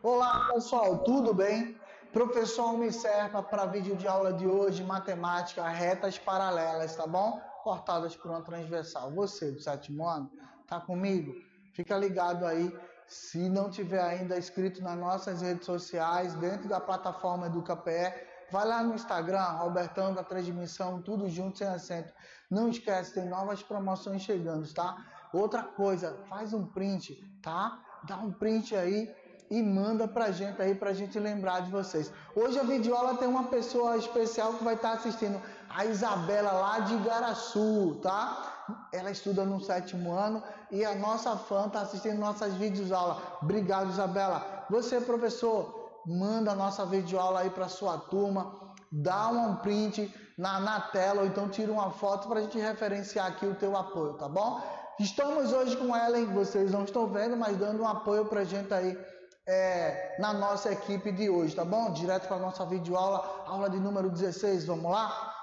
Olá pessoal, tudo bem? Professor Almicerpa para vídeo de aula de hoje, matemática, retas paralelas, tá bom? Cortadas por uma transversal. Você do sétimo ano, tá comigo? Fica ligado aí. Se não tiver ainda inscrito nas nossas redes sociais, dentro da plataforma EducaPE, vai lá no Instagram, Robertão da Transmissão, tudo junto, sem acento. Não esquece, tem novas promoções chegando, tá? Outra coisa, faz um print, tá? Dá um print aí e manda pra gente aí, pra gente lembrar de vocês. Hoje a videoaula tem uma pessoa especial que vai estar assistindo, a Isabela lá de Igaraçu, tá? Ela estuda no sétimo ano e a nossa fã tá assistindo nossas videoaulas. Obrigado, Isabela. Você, professor, manda a nossa videoaula aí pra sua turma, dá um print na tela ou então tira uma foto pra gente referenciar aqui o teu apoio, tá bom? Estamos hoje com ela, vocês não estão vendo, mas dando um apoio pra gente aí na nossa equipe de hoje, tá bom? Direto para a nossa videoaula, aula de número 16, vamos lá?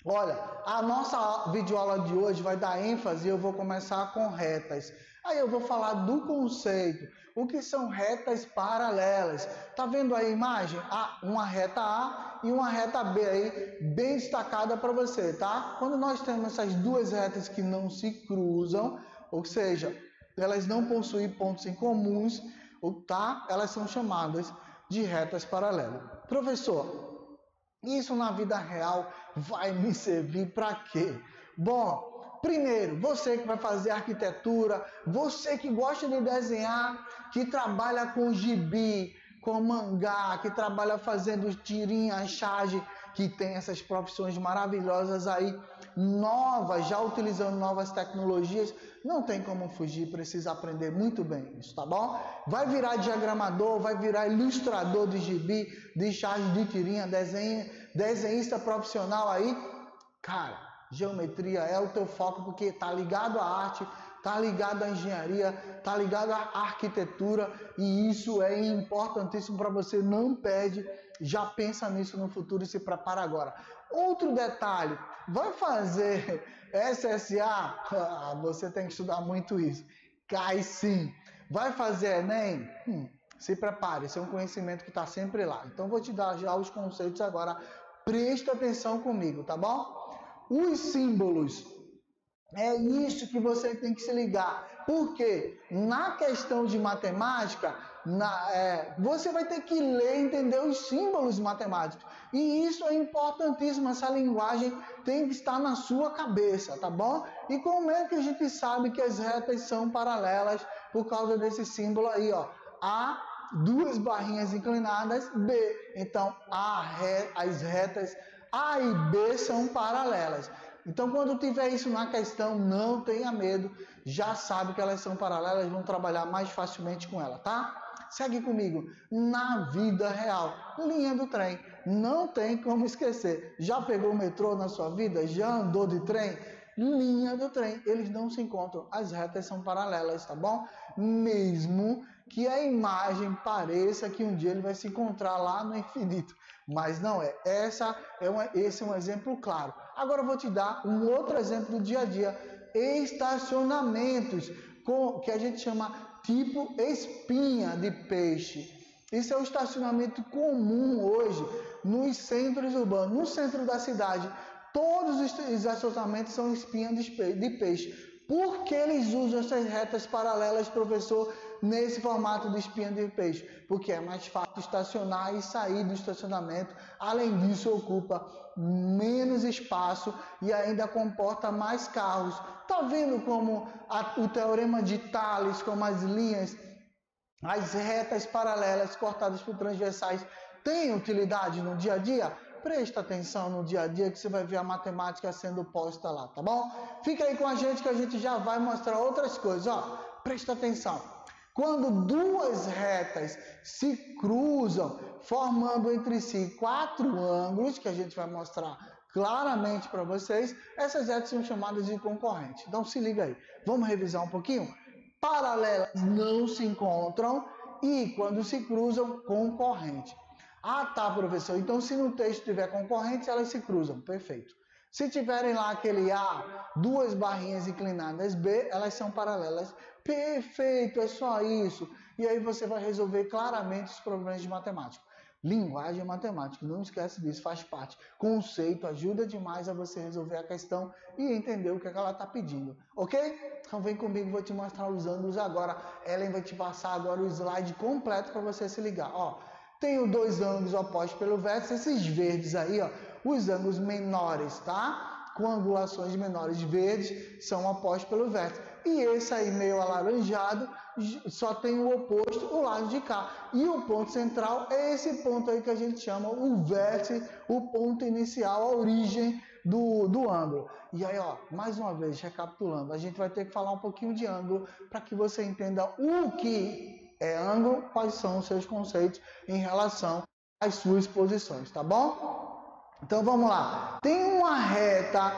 Olha, a nossa videoaula de hoje vai dar ênfase, eu vou começar com retas. Aí eu vou falar do conceito, o que são retas paralelas. Tá vendo aí a imagem? Uma reta A e uma reta B aí, bem destacada para você, tá? Quando nós temos essas duas retas que não se cruzam, ou seja, elas não possuem pontos em comuns, tá? Elas são chamadas de retas paralelas. Professor, isso na vida real vai me servir para quê? Bom, primeiro, você que vai fazer arquitetura, você que gosta de desenhar, que trabalha com gibi, com mangá, que trabalha fazendo tirinha, charge, que tem essas profissões maravilhosas aí, novas, já utilizando novas tecnologias, não tem como fugir, precisa aprender muito bem isso, tá bom? Vai virar diagramador, vai virar ilustrador de gibi, de charge, de tirinha, desenhista profissional aí, cara, geometria é o teu foco porque tá ligado à arte, tá ligado à engenharia, tá ligado à arquitetura e isso é importantíssimo para você, não perde, já pensa nisso no futuro e se prepara agora. Outro detalhe, vai fazer SSA? Você tem que estudar muito isso. Cai sim. Vai fazer Enem? Se prepare, esse é um conhecimento que está sempre lá. Então vou te dar já os conceitos agora. Presta atenção comigo, tá bom? Os símbolos, é isso que você tem que se ligar. Porque na questão de matemática, você vai ter que ler e entender os símbolos matemáticos. E isso é importantíssimo. Essa linguagem tem que estar na sua cabeça, tá bom? E como é que a gente sabe que as retas são paralelas por causa desse símbolo aí, ó? A, duas barrinhas inclinadas, B. Então, as retas A e B são paralelas. Então, quando tiver isso na questão, não tenha medo, já sabe que elas são paralelas, vão trabalhar mais facilmente com ela, tá? Segue comigo. Na vida real, linha do trem, não tem como esquecer. Já pegou o metrô na sua vida? Já andou de trem? Linha do trem, eles não se encontram, as retas são paralelas, tá bom? Mesmo que a imagem pareça que um dia ele vai se encontrar lá no infinito, mas não é. Esse é um exemplo claro. Agora eu vou te dar um outro exemplo do dia a dia, estacionamentos, que a gente chama tipo espinha de peixe. Isso é um estacionamento comum hoje nos centros urbanos, no centro da cidade. Todos os estacionamentos são espinha de peixe. Por que eles usam essas retas paralelas, professor, nesse formato de espinha de peixe? Porque é mais fácil estacionar e sair do estacionamento. Além disso, ocupa menos espaço e ainda comporta mais carros. Tá vendo como o teorema de Tales, como as linhas, as retas paralelas cortadas por transversais, têm utilidade no dia a dia? Presta atenção no dia a dia que você vai ver a matemática sendo posta lá, tá bom? Fica aí com a gente que a gente já vai mostrar outras coisas, ó. Presta atenção. Quando duas retas se cruzam, formando entre si 4 ângulos, que a gente vai mostrar claramente para vocês, essas retas são chamadas de concorrentes. Então se liga aí. Vamos revisar um pouquinho? Paralelas não se encontram e quando se cruzam, concorrente. Ah, tá, professor. Então, se no texto tiver concorrentes, elas se cruzam. Perfeito. Se tiverem lá aquele A, duas barrinhas inclinadas B, elas são paralelas. Perfeito, é só isso. E aí você vai resolver claramente os problemas de matemática. Linguagem matemática, não esquece disso, faz parte. Conceito ajuda demais a você resolver a questão e entender o que ela está pedindo, ok? Então vem comigo, vou te mostrar os ângulos agora. Ellen vai te passar agora o slide completo para você se ligar. Ó, tenho dois ângulos opostos pelo vértice, esses verdes aí, ó, os ângulos menores, tá? Com angulações menores verdes são opostos pelo vértice. E esse aí meio alaranjado só tem o oposto, o lado de cá. E o ponto central é esse ponto aí que a gente chama o vértice, o ponto inicial, a origem do ângulo. E aí, ó, mais uma vez, recapitulando, a gente vai ter que falar um pouquinho de ângulo para que você entenda o que é ângulo, quais são os seus conceitos em relação às suas posições, tá bom? Então vamos lá. Tem uma reta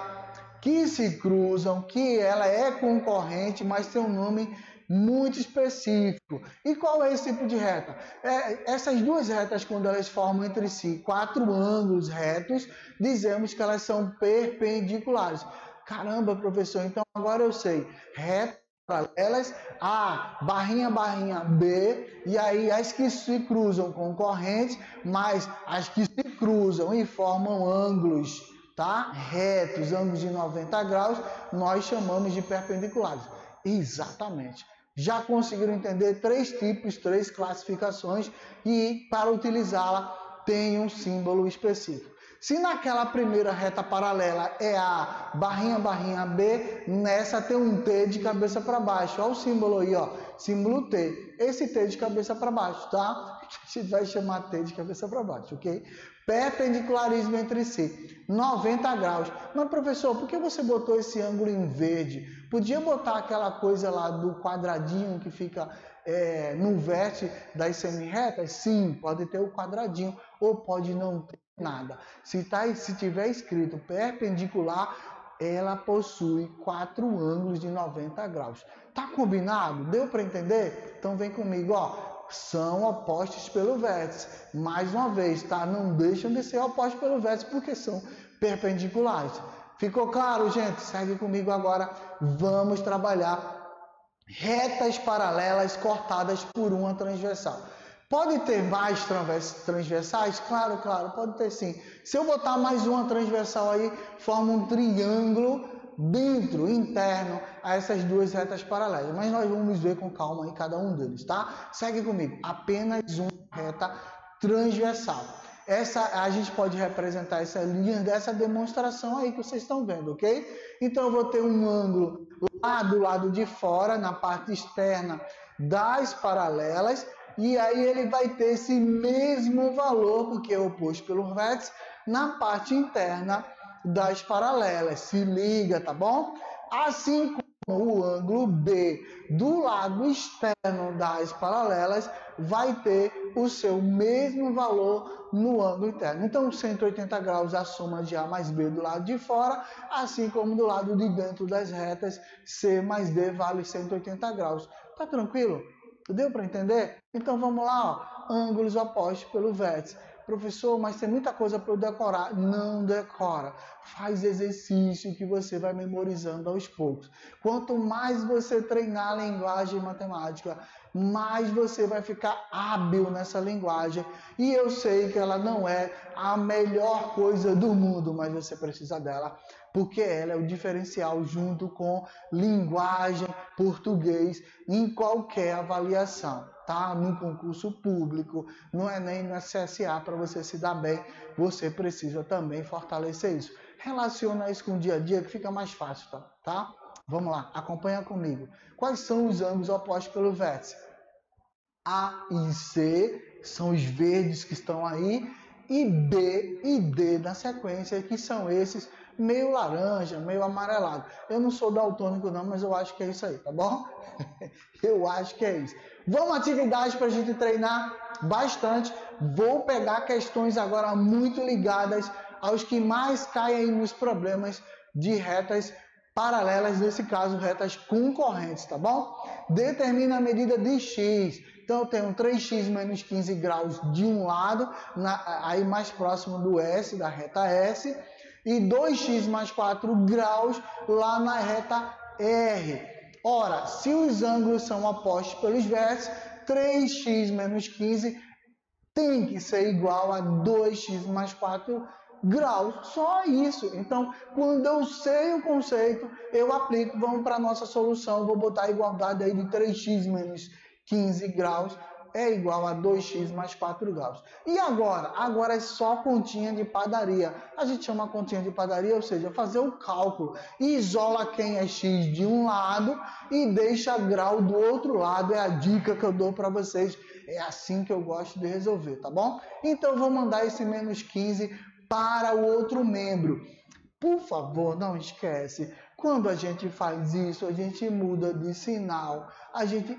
que se cruzam, que ela é concorrente, mas tem um nome muito específico. E qual é esse tipo de reta? Essas duas retas, quando elas formam entre si 4 ângulos retos, dizemos que elas são perpendiculares. Caramba, professor, então agora eu sei. Retas paralelas, A, barrinha, barrinha, B, e aí as que se cruzam concorrentes, mas as que se cruzam e formam ângulos, tá? Retos, ângulos de 90 graus, nós chamamos de perpendiculares. Exatamente. Já conseguiram entender 3 tipos, 3 classificações e para utilizá-la tem um símbolo específico. Se naquela primeira reta paralela é A, barrinha, barrinha, B, nessa tem um T de cabeça para baixo. Olha o símbolo aí, ó, símbolo T. Esse T de cabeça para baixo, tá? A gente vai chamar T de cabeça para baixo, ok? Perpendicularismo entre si, 90 graus. Mas, professor, por que você botou esse ângulo em verde? Podia botar aquela coisa lá do quadradinho que fica no vértice das semirretas? Sim, pode ter o quadradinho ou pode não ter nada. Se tiver escrito perpendicular, ela possui 4 ângulos de 90 graus. Tá combinado? Deu para entender? Então vem comigo, ó. São opostos pelo vértice. Mais uma vez, tá? Não deixam de ser opostos pelo vértice porque são perpendiculares. Ficou claro, gente? Segue comigo agora. Vamos trabalhar retas paralelas cortadas por uma transversal. Pode ter mais transversais? Claro, claro, pode ter sim. Se eu botar mais uma transversal aí, forma um triângulo interno a essas duas retas paralelas. Mas nós vamos ver com calma aí cada um deles, tá? Segue comigo. Apenas uma reta transversal. A gente pode representar essa linha dessa demonstração aí que vocês estão vendo, ok? Então eu vou ter um ângulo lá do lado de fora, na parte externa das paralelas, e aí ele vai ter esse mesmo valor, porque é oposto pelo vértice, na parte interna das paralelas. Se liga, tá bom? Assim como o ângulo B do lado externo das paralelas vai ter o seu mesmo valor no ângulo interno. Então, 180 graus a soma de A mais B do lado de fora, assim como do lado de dentro das retas, C mais D vale 180 graus. Tá tranquilo? Deu para entender? Então vamos lá, ó. Ângulos opostos pelo vértice. Professor, mas tem muita coisa para eu decorar. Não decora. Faz exercício que você vai memorizando aos poucos. Quanto mais você treinar a linguagem matemática, mais você vai ficar hábil nessa linguagem. E eu sei que ela não é a melhor coisa do mundo, mas você precisa dela, porque ela é o diferencial junto com linguagem, português, em qualquer avaliação, tá? No concurso público, no Enem, no CSA, para você se dar bem, você precisa também fortalecer isso. Relaciona isso com o dia a dia que fica mais fácil, tá? Vamos lá, acompanha comigo. Quais são os ângulos opostos pelo vértice? A e C são os verdes que estão aí, e B e D na sequência, que são esses meio laranja, meio amarelado. Eu não sou daltônico não, mas eu acho que é isso aí, tá bom? Eu acho que é isso. Vamos atividade para a gente treinar bastante. Vou pegar questões agora muito ligadas aos que mais caem nos problemas de retas paralelas, nesse caso retas concorrentes, tá bom? Determina a medida de x. Então eu tenho 3x menos 15 graus de um lado, aí mais próximo do S, da reta S, e 2x mais 4 graus lá na reta R. Ora, se os ângulos são opostos pelos vértices, 3x menos 15 tem que ser igual a 2x mais 4 graus. Só isso. Então, quando eu sei o conceito, eu aplico. Vamos para a nossa solução. Vou botar a igualdade aí de 3x menos 15 graus é igual a 2x mais 4 graus. E agora? Agora é só continha de padaria. A gente chama continha de padaria, ou seja, fazer o cálculo. Isola quem é x de um lado e deixa grau do outro lado. É a dica que eu dou para vocês. É assim que eu gosto de resolver, tá bom? Então, eu vou mandar esse menos 15 para o outro membro. Por favor, não esquece. Quando a gente faz isso, a gente muda de sinal.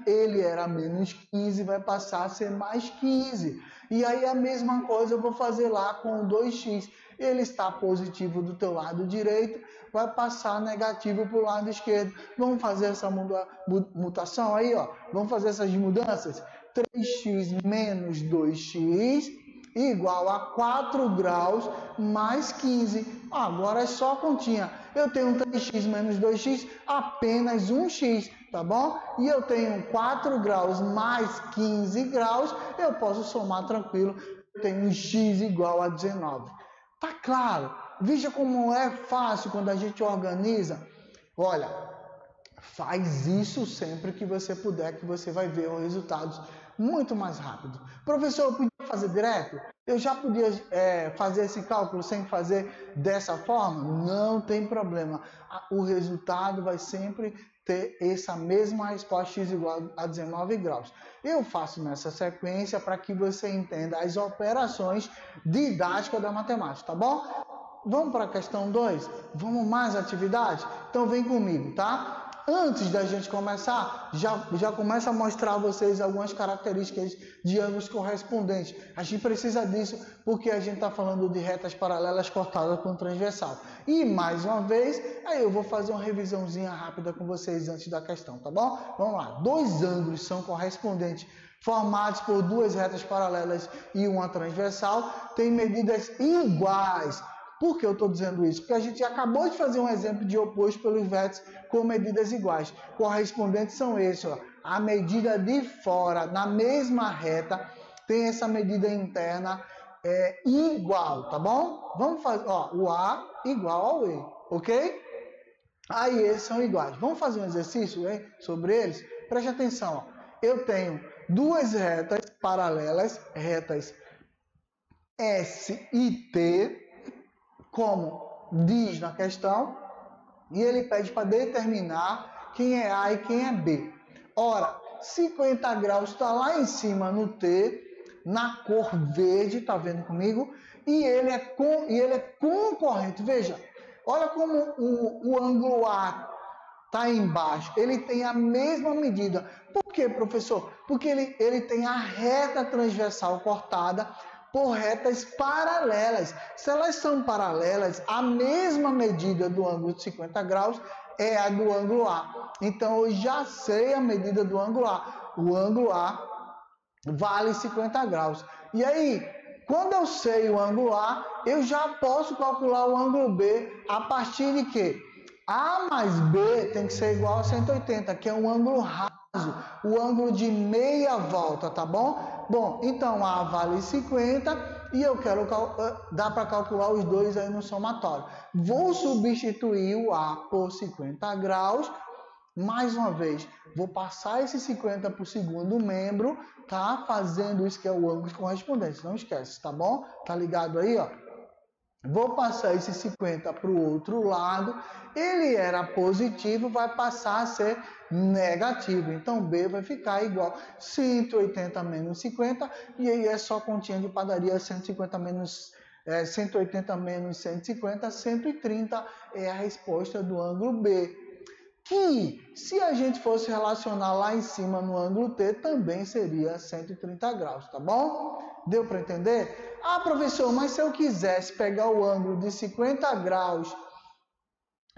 Ele era menos 15, vai passar a ser mais 15. E aí a mesma coisa eu vou fazer lá com o 2x. Ele está positivo do teu lado direito, vai passar negativo para o lado esquerdo. Vamos fazer essa mutação aí, ó. Vamos fazer essas mudanças. 3x menos 2x igual a 4 graus mais 15. Agora é só continha. Eu tenho 3x menos 2x, apenas 1x, tá bom? E eu tenho 4 graus mais 15 graus, eu posso somar tranquilo. Eu tenho um x igual a 19. Tá claro? Veja como é fácil quando a gente organiza. Olha, faz isso sempre que você puder, que você vai ver os resultados muito mais rápido. Professor, eu podia fazer direto? Eu já podia fazer esse cálculo sem fazer dessa forma? Não tem problema. O resultado vai sempre ter essa mesma resposta, x igual a 19 graus. Eu faço nessa sequência para que você entenda as operações didáticas da matemática, tá bom? Vamos para a questão 2? Vamos mais atividade? Então vem comigo, tá? Antes da gente começar, já começa a mostrar a vocês algumas características de ângulos correspondentes. A gente precisa disso porque a gente está falando de retas paralelas cortadas com transversal. E mais uma vez, aí eu vou fazer uma revisãozinha rápida com vocês antes da questão, tá bom? Vamos lá. Dois ângulos são correspondentes formados por duas retas paralelas e uma transversal, têm medidas iguais. Por que eu estou dizendo isso? Porque a gente acabou de fazer um exemplo de oposto pelos vértices com medidas iguais. Correspondentes são esses, ó. A medida de fora na mesma reta tem essa medida interna igual, tá bom? Vamos fazer, ó, o A igual ao E, ok? Aí esses são iguais. Vamos fazer um exercício sobre eles? Preste atenção, ó. Eu tenho duas retas paralelas, retas S e T, como diz na questão, e ele pede para determinar quem é A e quem é B. Ora, 50 graus está lá em cima no T, na cor verde, tá vendo comigo? E ele é concorrente. Veja, olha como o ângulo A está embaixo. Ele tem a mesma medida. Por quê, professor? Porque ele tem a reta transversal cortada por retas paralelas. Se elas são paralelas, a mesma medida do ângulo de 50 graus é a do ângulo A. Então, eu já sei a medida do ângulo A. O ângulo A vale 50 graus. E aí, quando eu sei o ângulo A, eu já posso calcular o ângulo B a partir de quê? A mais B tem que ser igual a 180, que é um ângulo raso, o ângulo de meia volta, tá bom? Bom, então A vale 50 e eu quero, dá para calcular os dois aí no somatório. Vou substituir o A por 50 graus, mais uma vez, vou passar esse 50 para o segundo membro, tá? Fazendo isso que é o ângulo correspondente, não esquece, tá bom? Tá ligado aí, ó? Vou passar esse 50 para o outro lado, ele era positivo, vai passar a ser negativo. Então, B vai ficar igual 180 menos 50, e aí é só continha de padaria, 180 menos 150, 130 é a resposta do ângulo B. Que, se a gente fosse relacionar lá em cima no ângulo T, também seria 130 graus, tá bom? Deu para entender? Ah, professor, mas se eu quisesse pegar o ângulo de 50 graus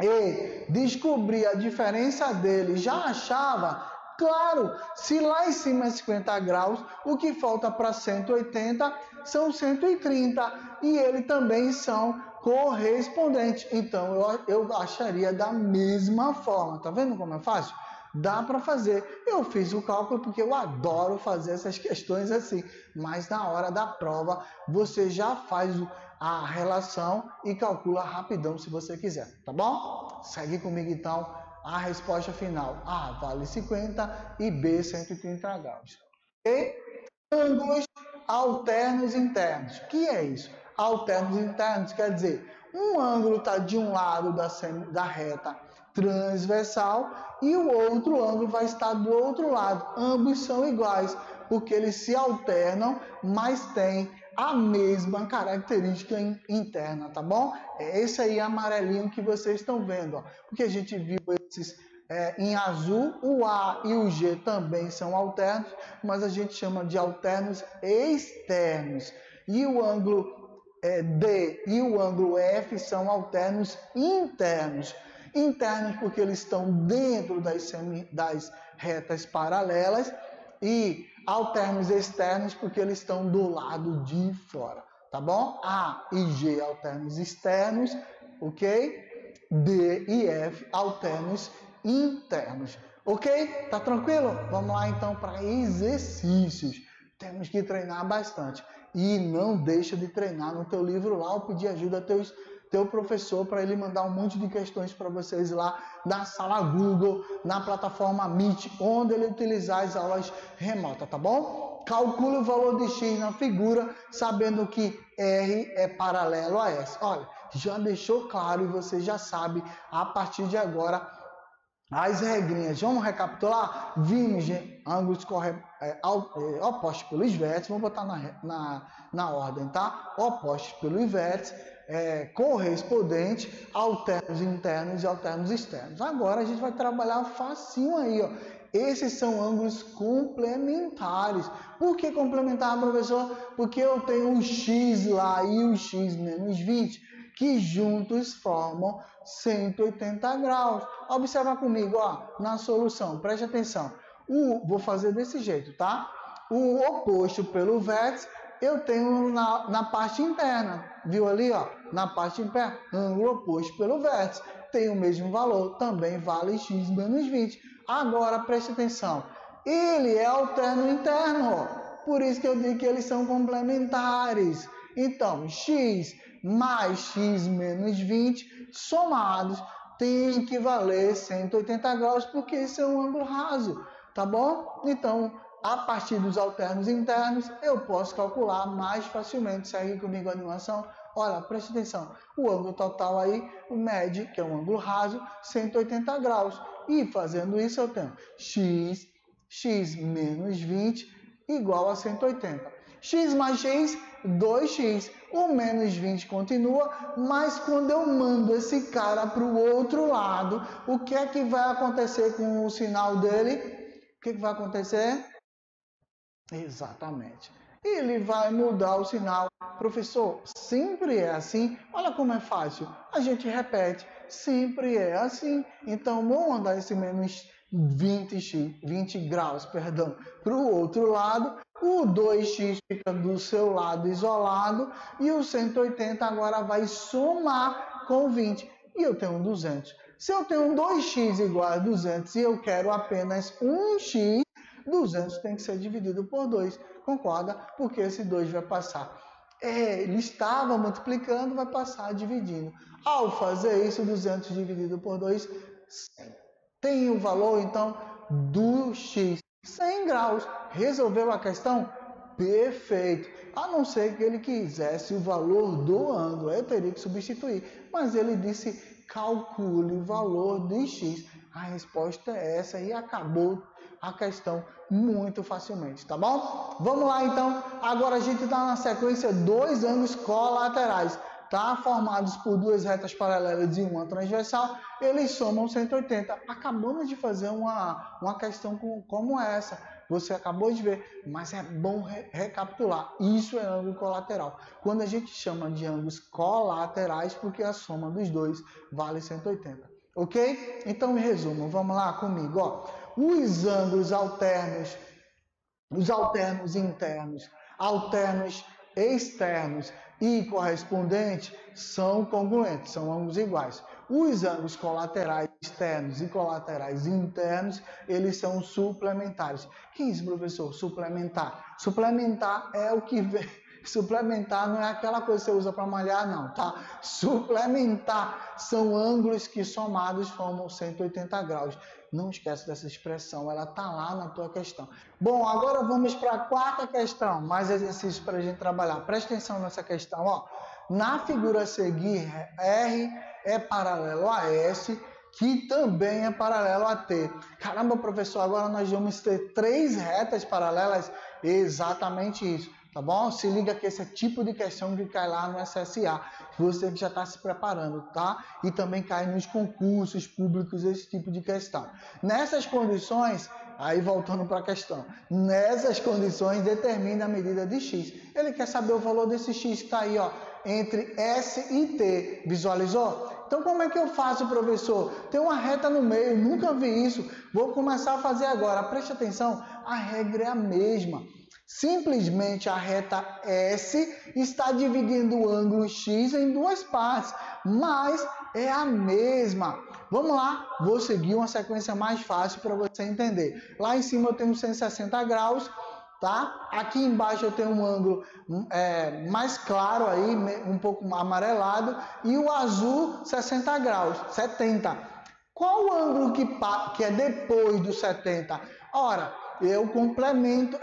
e descobrir a diferença dele, já achava? Claro, se lá em cima é 50 graus, o que falta para 180 são 130. E ele também são correspondente. Então, eu acharia da mesma forma. Tá vendo como é fácil? Dá para fazer. Eu fiz o cálculo porque eu adoro fazer essas questões assim. Mas na hora da prova, você já faz a relação e calcula rapidão se você quiser. Tá bom? Segue comigo então. A resposta final. A vale 50 e B 130 graus. Ok? Ângulos alternos internos. O que é isso? Alternos internos quer dizer, um ângulo está de um lado da reta transversal e o outro ângulo vai estar do outro lado. Ambos são iguais, porque eles se alternam, mas têm a mesma característica interna, tá bom? É esse aí amarelinho que vocês estão vendo, ó, porque a gente viu esses em azul, o A e o G também são alternos, mas a gente chama de alternos externos. E o ângulo D e o ângulo F são alternos internos. Internos porque eles estão dentro das retas paralelas e alternos externos porque eles estão do lado de fora, tá bom? A e G alternos externos, ok? D e F alternos internos, ok? Tá tranquilo? Vamos lá então para exercícios. Temos que treinar bastante e não deixa de treinar no teu livro lá ou pedir ajuda teu professor para ele mandar um monte de questões para vocês lá na sala Google, na plataforma Meet, onde ele utilizar as aulas remotas, tá bom? Calcule o valor de X na figura, sabendo que R é paralelo a S. Olha, já deixou claro e você já sabe a partir de agora as regrinhas. Vamos recapitular? Vimos ângulos opostos pelos vértices. Vamos botar na ordem, tá? Opostos pelos vértices, correspondente, alternos internos e alternos externos. Agora a gente vai trabalhar facinho aí, ó. Esses são ângulos complementares. Por que complementar, professor? Porque eu tenho o X lá e o X menos 20, que juntos formam 180 graus. Observa comigo, ó, na solução, preste atenção. Vou fazer desse jeito, tá? O oposto pelo vértice, eu tenho na parte interna. Viu ali, ó? Na parte interna, ângulo oposto pelo vértice. Tem o mesmo valor, também vale x menos 20. Agora, preste atenção. Ele é alterno interno, ó. Por isso que eu digo que eles são complementares. Então, x mais x menos 20 somados tem que valer 180 graus, porque esse é um ângulo raso, tá bom? Então, a partir dos alternos internos, eu posso calcular mais facilmente. Segue comigo a animação. Olha, preste atenção. O ângulo total aí, o médio, que é um ângulo raso, 180 graus. E fazendo isso, eu tenho x menos 20 igual a 180. X mais x, 2x. O menos 20 continua, mas quando eu mando esse cara para o outro lado, o que é que vai acontecer com o sinal dele? O que vai acontecer? Exatamente. Ele vai mudar o sinal. Professor, sempre é assim? Olha como é fácil. A gente repete. Sempre é assim. Então, vamos mandar esse menos 20 graus, para o outro lado. O 2x fica do seu lado isolado. E o 180 agora vai somar com 20. E eu tenho 200. Se eu tenho 2x igual a 200 e eu quero apenas 1x, 200 tem que ser dividido por 2. Concorda? Porque esse 2 vai passar. Ele estava multiplicando, vai passar dividindo. Ao fazer isso, 200 dividido por 2, 100. Tem o valor, então, do x. 100 graus. Resolveu a questão? Perfeito. A não ser que ele quisesse o valor do ângulo. Eu teria que substituir. Mas ele disse, calcule o valor de x. A resposta é essa e acabou a questão muito facilmente, tá bom? Vamos lá então, agora a gente está na sequência dois ângulos colaterais, tá? Formados por duas retas paralelas e uma transversal, eles somam 180. Acabamos de fazer uma questão como essa, você acabou de ver, mas é bom recapitular, isso é ângulo colateral. Quando a gente chama de ângulos colaterais, porque a soma dos dois vale 180, ok? Então, em resumo, vamos lá comigo, ó. Os ângulos alternos, os alternos internos, alternos externos e correspondentes são congruentes, são ângulos iguais. Os ângulos colaterais externos e colaterais internos, eles são suplementares. Que é isso, professor? Suplementar. Suplementar é o que vem. Suplementar não é aquela coisa que você usa para malhar, não, tá? Suplementar são ângulos que somados formam 180 graus. Não esquece dessa expressão, ela tá lá na tua questão. Bom, agora vamos para a quarta questão, mais exercícios para a gente trabalhar. Presta atenção nessa questão, ó. Na figura a seguir, R é paralelo a S, que também é paralelo a T. Caramba, professor, agora nós vamos ter 3 retas paralelas? Exatamente isso, tá bom? Se liga que esse é tipo de questão que cai lá no SSA, você que já está se preparando, tá? E também cai nos concursos públicos, esse tipo de questão. Nessas condições, aí voltando para a questão, nessas condições determina a medida de x. Ele quer saber o valor desse x que está aí, ó, entre S e T. Visualizou? Então, como é que eu faço, professor? Tem uma reta no meio, nunca vi isso. Vou começar a fazer agora. Preste atenção, a regra é a mesma. Simplesmente a reta S está dividindo o ângulo X em 2 partes, mas é a mesma. Vamos lá, vou seguir uma sequência mais fácil para você entender. Lá em cima eu tenho 160 graus. Tá? Aqui embaixo eu tenho um ângulo mais claro aí, um pouco amarelado, e o azul 60 graus, 70. Qual o ângulo que é depois do 70? Ora, eu complemento,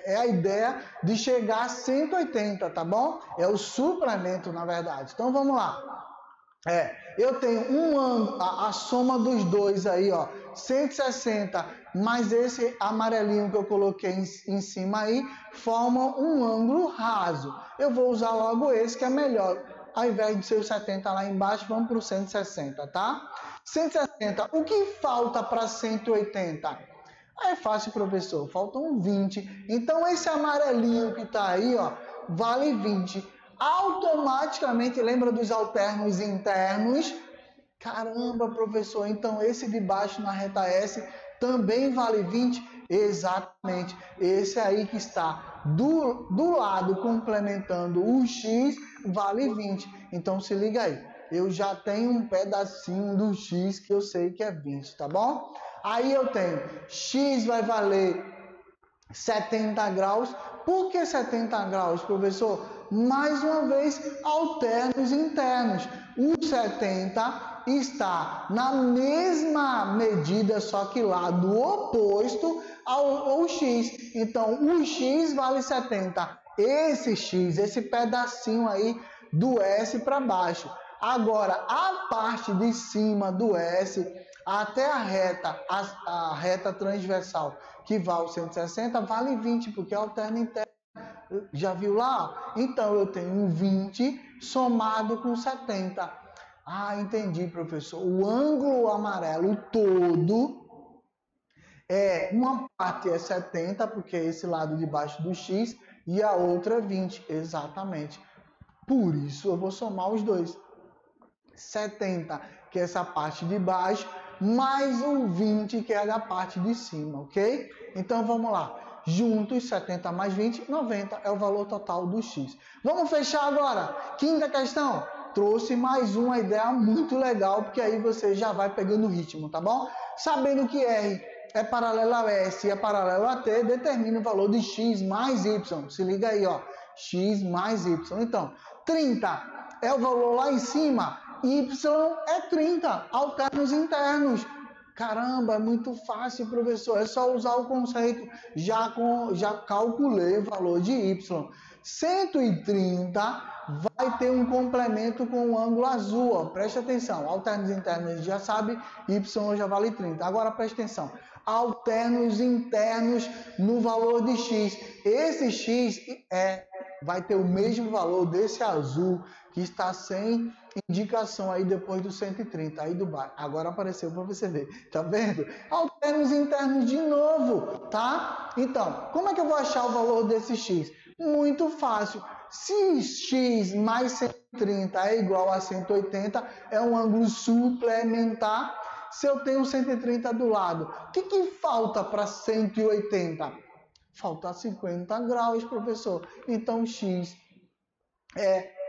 é a ideia de chegar a 180, tá bom? É o suplemento, na verdade. Então vamos lá. Eu tenho um ângulo, a soma dos dois aí, ó, 160, mais esse amarelinho que eu coloquei em cima aí, formam um ângulo raso. Eu vou usar logo esse que é melhor. Ao invés de ser o 70 lá embaixo, vamos para o 160, tá? 160, o que falta para 180? É fácil, professor, faltam 20. Então esse amarelinho que está aí, ó, vale 20. Automaticamente, lembra dos alternos internos? Caramba, professor, então esse de baixo na reta S também vale 20? Exatamente, esse aí que está do lado complementando o X vale 20. Então se liga aí, eu já tenho um pedacinho do X que eu sei que é 20, tá bom? Aí eu tenho X vai valer 70 graus. Por que 70 graus, professor? Mais uma vez, alternos internos. O 70 está na mesma medida, só que lado oposto ao X. Então, o X vale 70. Esse X, esse pedacinho aí do S para baixo. Agora, a parte de cima do S até a reta transversal, que vale 160, vale 20, porque é alterno interno. Já viu lá? Então, eu tenho 20 somado com 70. Ah, entendi, professor. O ângulo amarelo todo, uma parte é 70, porque é esse lado de baixo do X, e a outra é 20, exatamente. Por isso, eu vou somar os dois. 70, que é essa parte de baixo, mais o 20, que é da parte de cima, ok? Então, vamos lá. Juntos, 70 mais 20, 90 é o valor total do X. Vamos fechar agora. Quinta questão. Trouxe mais uma ideia muito legal, porque aí você já vai pegando o ritmo, tá bom? Sabendo que R é paralelo a S e é paralelo a T, determina o valor de X mais Y. Se liga aí, ó. X mais Y. Então, 30 é o valor lá em cima. Y é 30, alternos internos. Caramba, é muito fácil, professor. É só usar o conceito. Já calculei o valor de Y. 130 vai ter um complemento com o ângulo azul. Ó. Preste atenção. Alternos internos a gente já sabe. Y já vale 30. Agora preste atenção. Alternos internos no valor de X. Esse X vai ter o mesmo valor desse azul que está sem indicação aí depois do 130, aí do baixo. Agora apareceu para você ver, tá vendo? Alternos internos de novo, tá? Então, como é que eu vou achar o valor desse X? Muito fácil. Se X mais 130 é igual a 180, é um ângulo suplementar. Se eu tenho 130 do lado, o que falta para 180? Falta 50 graus, professor. Então, x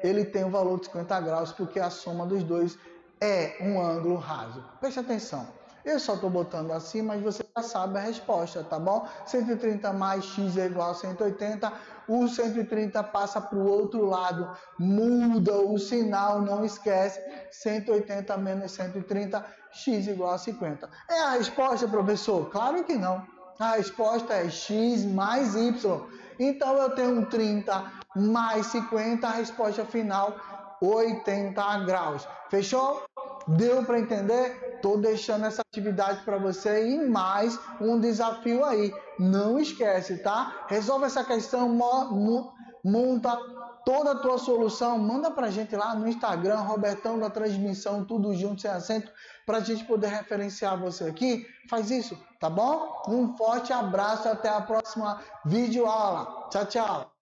ele tem o valor de 50 graus, porque a soma dos dois é um ângulo raso. Preste atenção. Eu só estou botando assim, mas você já sabe a resposta, tá bom? 130 mais x é igual a 180. O 130 passa para o outro lado, muda o sinal, não esquece. 180 menos 130, x igual a 50. É a resposta, professor? Claro que não. A resposta é x mais y. Então, eu tenho um 30 mais 50, a resposta final, 80 graus. Fechou? Deu para entender? Estou deixando essa atividade para você e mais um desafio aí. Não esquece, tá? Resolve essa questão, monta toda a tua solução, manda para a gente lá no Instagram, Robertão da Transmissão, tudo junto, sem acento, para a gente poder referenciar você aqui. Faz isso, tá bom? Um forte abraço, até a próxima videoaula. Tchau, tchau.